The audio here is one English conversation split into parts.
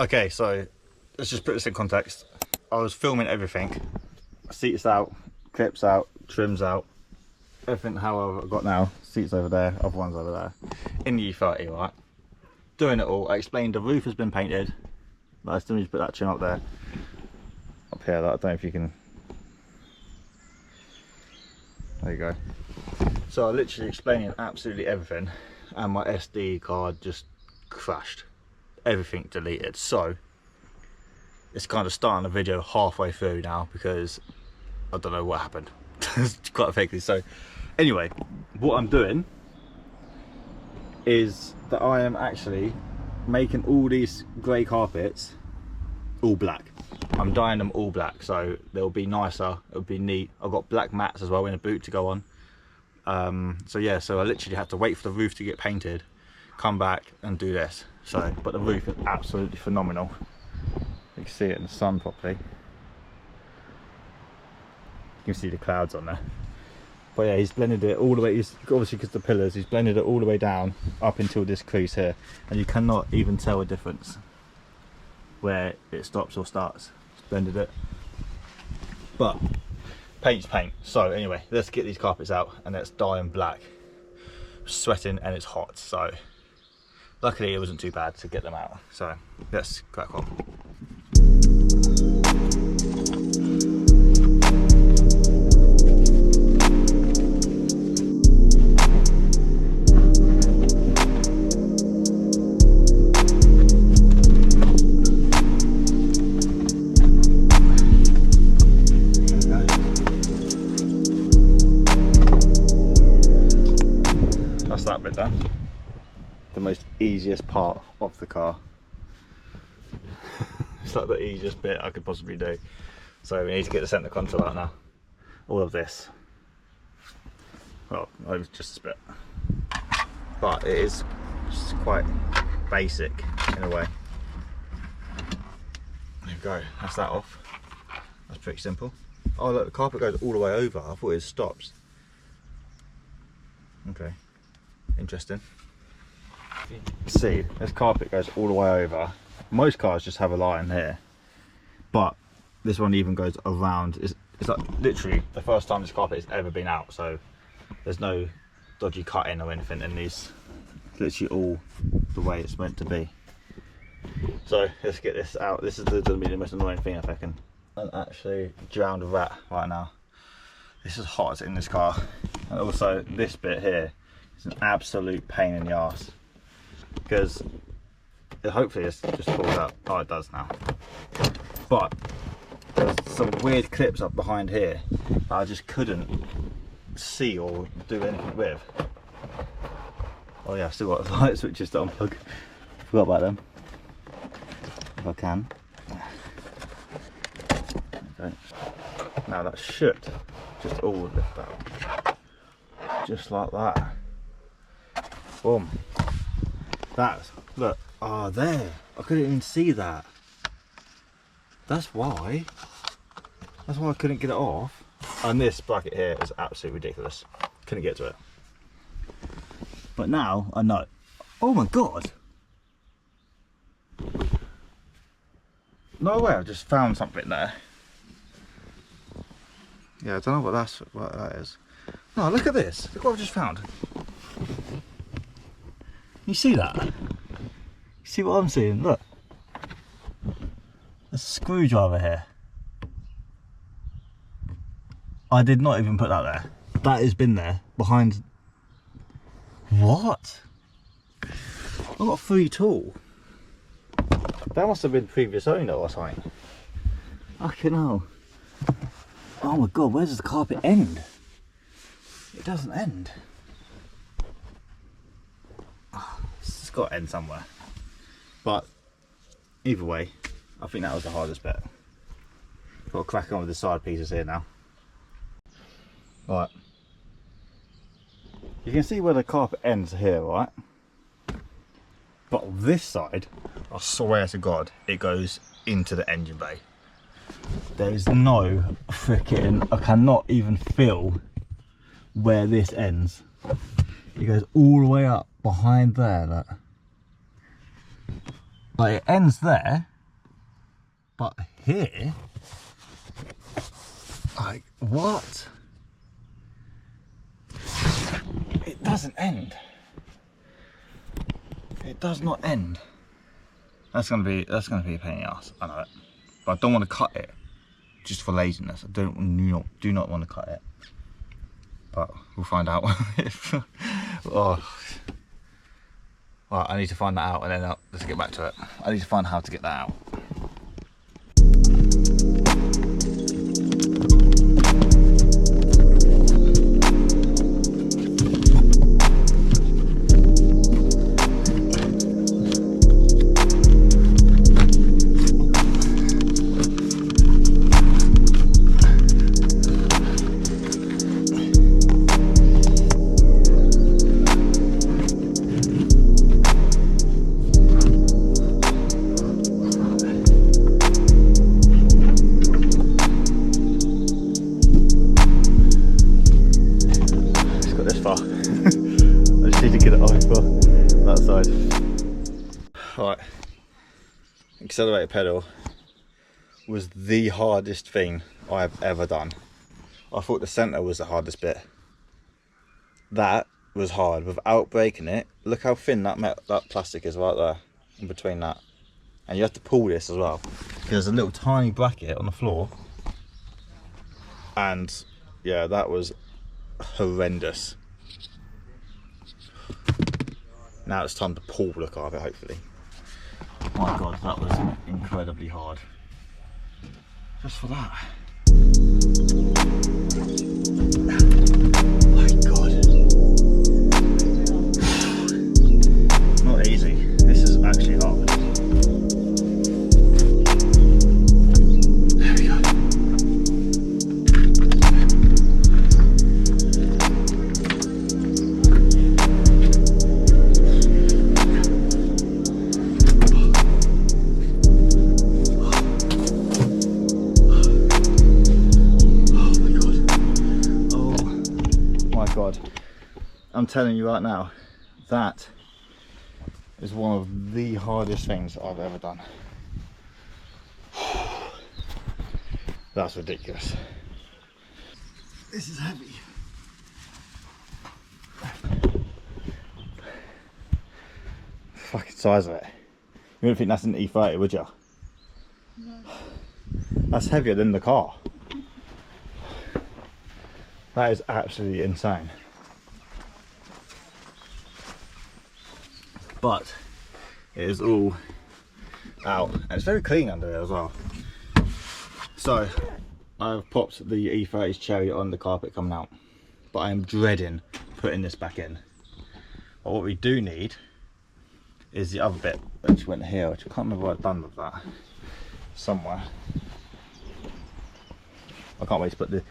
Okay, so let's just put this in context. I was filming everything. Seats out, clips out, trims out, everything how I've got now. Seats over there, other ones over there. In the E30, right? Doing it all. I explained the roof has been painted. I still need to put that trim up there. Up here, I don't know if you can. There you go. So I literally explaining absolutely everything, and my SD card just crashed. Everything deleted. So it's kind of starting the video halfway through now because I don't know what happened. It's quite effectively. So anyway, what I'm doing is that I am actually making all these grey carpets all black. I'm dyeing them all black, so they'll be nicer, it'll be neat. I've got black mats as well in a boot to go on. So yeah, so I literally had to wait for the roof to get painted, come back and do this. So, but the roof is absolutely phenomenal. You can see it in the sun properly. You can see the clouds on there. But yeah, he's blended it all the way, he's obviously because the pillars, he's blended it all the way down up until this crease here, and you cannot even tell a difference where it stops or starts. He's blended it. But paint's paint. So anyway, let's get these carpets out and let's dye them black. I'm sweating and it's hot, so luckily it wasn't too bad to get them out. So let's crack on. That's that bit done. The most easiest part of the car. It's like the easiest bit I could possibly do. So we need to get the centre console out now. All of this. Well, it was just a bit. But it is just quite basic in a way. There we go, that's that off. That's pretty simple. Oh look, the carpet goes all the way over. I thought it stops. Okay, interesting. See, this carpet goes all the way over. Most cars just have a line here, but this one even goes around. It's like literally the first time this carpet has ever been out, so there's no dodgy cutting or anything in these. It's literally all the way it's meant to be. So let's get this out. This is going to be the most annoying thing, I reckon. I'm actually drowned a rat right now. This is hot in this car, and also this bit here is an absolute pain in the arse because hopefully it's just pulled up. Oh, it does now. But there's some weird clips up behind here that I just couldn't see or do anything with. Oh yeah, I've still got the light switches to unplug. Forgot about them. If I can. Okay. Now that should just all lift out. Just like that. Boom. That's, look, ah, there. I couldn't even see that. That's why. That's why I couldn't get it off. And this bracket here is absolutely ridiculous. Couldn't get to it. But now I know. Oh my god. No way, I've just found something there. Yeah, I don't know what that is. No, look at this. Look what I've just found. You see that? You see what I'm seeing? Look. There's a screwdriver here. I did not even put that there. That has been there behind. What? I've got a free tool. That must have been previous owner or something. Fucking hell. Oh my god, where does the carpet end? It doesn't end. Oh, it's got to end somewhere. But either way, I think that was the hardest bit. Got to crack on with the side pieces here now. Right. You can see where the carpet ends here, right? But on this side, I swear to God, it goes into the engine bay. There is no freaking, I cannot even feel where this ends. It goes all the way up behind there, look. Like it ends there, But here, like, what? It doesn't end. It does not end. That's gonna be a pain in the ass. I know it, but I don't want to cut it just for laziness. I do not want to cut it. But we'll find out. Oh. Right, I need to find that out, and then let's get back to it. I need to find how to get that out. Right, accelerator pedal was the hardest thing I've ever done. I thought the centre was the hardest bit. That was hard without breaking it. Look how thin that plastic is right there in between that. And you have to pull this as well. There's a little tiny bracket on the floor. And yeah, that was horrendous. Now it's time to pull the carpet, hopefully. My God, that was incredibly hard. Just for that. My God. Not easy. This is actually hard. There we go. I'm telling you right now, that is one of the hardest things I've ever done. That's ridiculous. This is heavy. Fucking size of it. You wouldn't think that's an E30, would you? No. That's heavier than the car. That is absolutely insane. But it is all out, and it's very clean under here as well. So I've popped the E30's cherry on the carpet coming out, but I am dreading putting this back in. But what we do need is the other bit which went here, which I can't remember what I've done with that. Somewhere. I can't wait to put the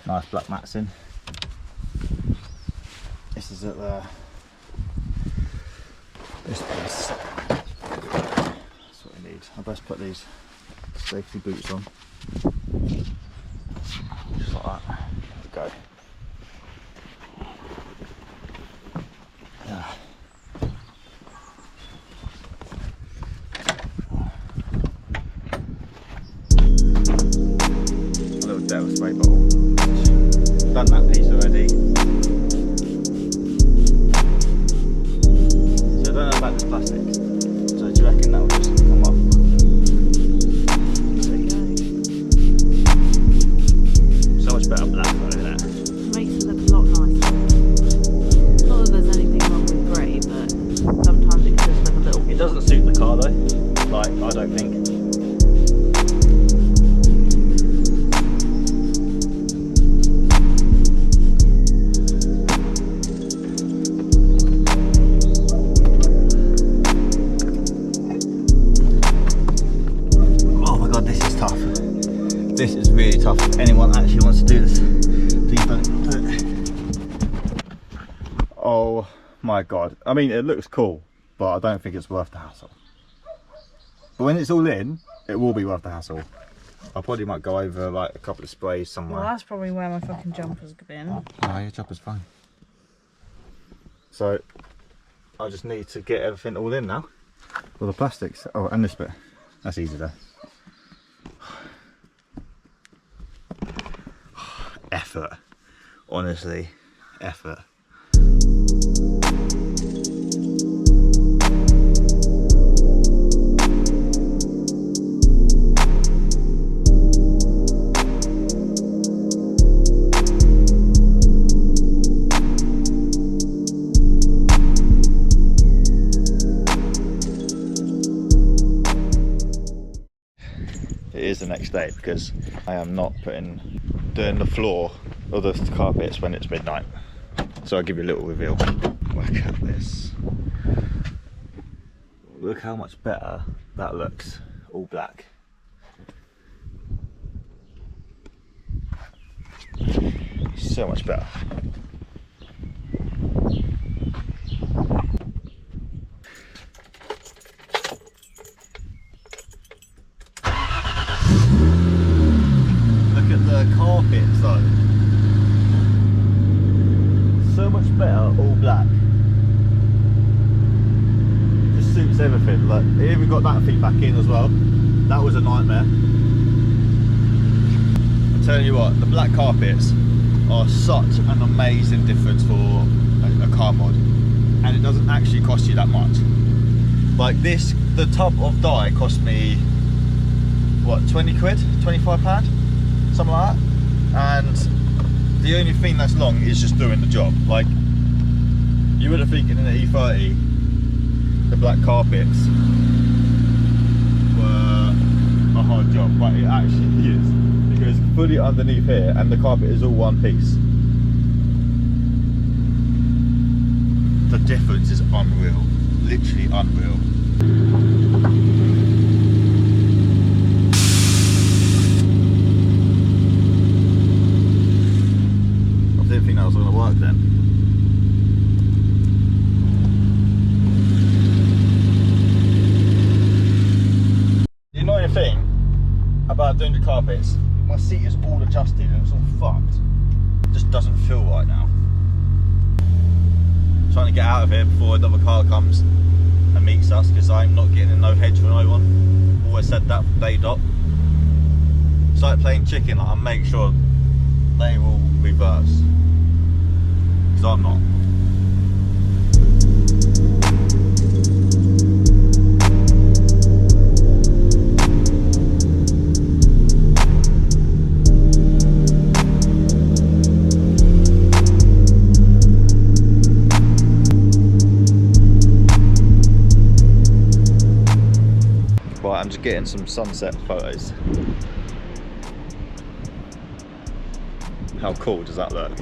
nice black mats in. This is at the this piece. That's what we need. I best put these safety boots on. Just like that. There we go. Yeah. A little Dell spray bottle. Done that piece already. So I don't know about this plastic. So do you reckon that will just come off? So much better for that though, isn't it? Makes it look a lot nicer. Not that there's anything wrong with grey, but sometimes it can just look a little... It doesn't suit the car though. Like, I don't think. This is really tough. If anyone actually wants to do this, please don't do it. Oh my God. I mean, it looks cool, but I don't think it's worth the hassle. But when it's all in, it will be worth the hassle. I probably might go over like a couple of sprays somewhere. Well, that's probably where my fucking jumper's been. No, your jumper's fine. So, I just need to get everything all in now. All the plastics. Oh, and this bit. That's easy though. effort, honestly, effort. It is the next day because I am not doing the floor or the carpets when it's midnight. So I'll give you a little reveal. Look at this. Look how much better that looks, all black. So much better. Carpets though, so much better all black. Just suits everything. Like, it even got that feet back in as well. That was a nightmare. I'm telling you what, the black carpets are such an amazing difference for a car mod, and it doesn't actually cost you that much. Like this, the tub of dye cost me what, 20 quid, 25 pound, something like that. And the only thing that's long is just doing the job. Like, you would have thinking in the E30 the black carpets were a hard job, but it actually is, because fully underneath here and the carpet is all one piece. The difference is unreal, literally unreal. I didn't think that was going to work then. The annoying thing about doing the carpets, my seat is all adjusted and it's all fucked. It just doesn't feel right now. I'm trying to get out of here before another car comes and meets us, because I'm not getting in no hedge for no one. Always said that from day dot. It's like playing chicken, like I make sure they will reverse. I'm not. Right, I'm just getting some sunset photos. How cool does that look?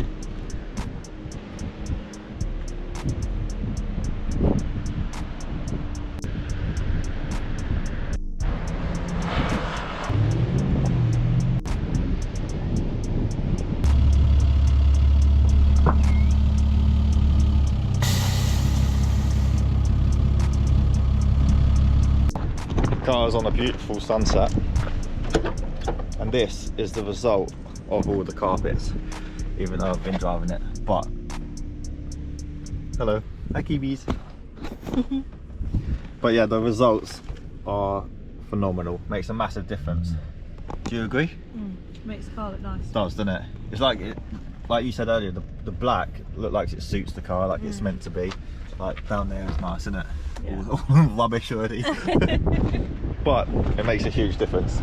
Car's on a beautiful sunset, and this is the result of all the carpets, even though I've been driving it. But hello, hi Kiwis. But yeah, the results are phenomenal. Makes a massive difference. Do you agree? Makes the car look nice. It does, doesn't it? It's like you said earlier, the black look like it suits the car, like it's meant to be. Like down there is nice, isn't it? Yeah. All rubbish already. But it makes a huge difference.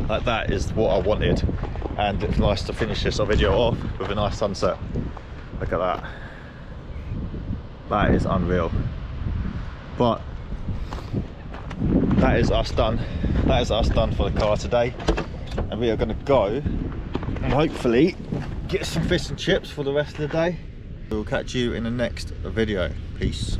Like, that is what I wanted, and it's nice to finish this video off with a nice sunset. Look at that. That is unreal. But that is us done. That is us done for the car today, and we are going to go and hopefully get some fish and chips for the rest of the day. We'll catch you in the next video. Peace.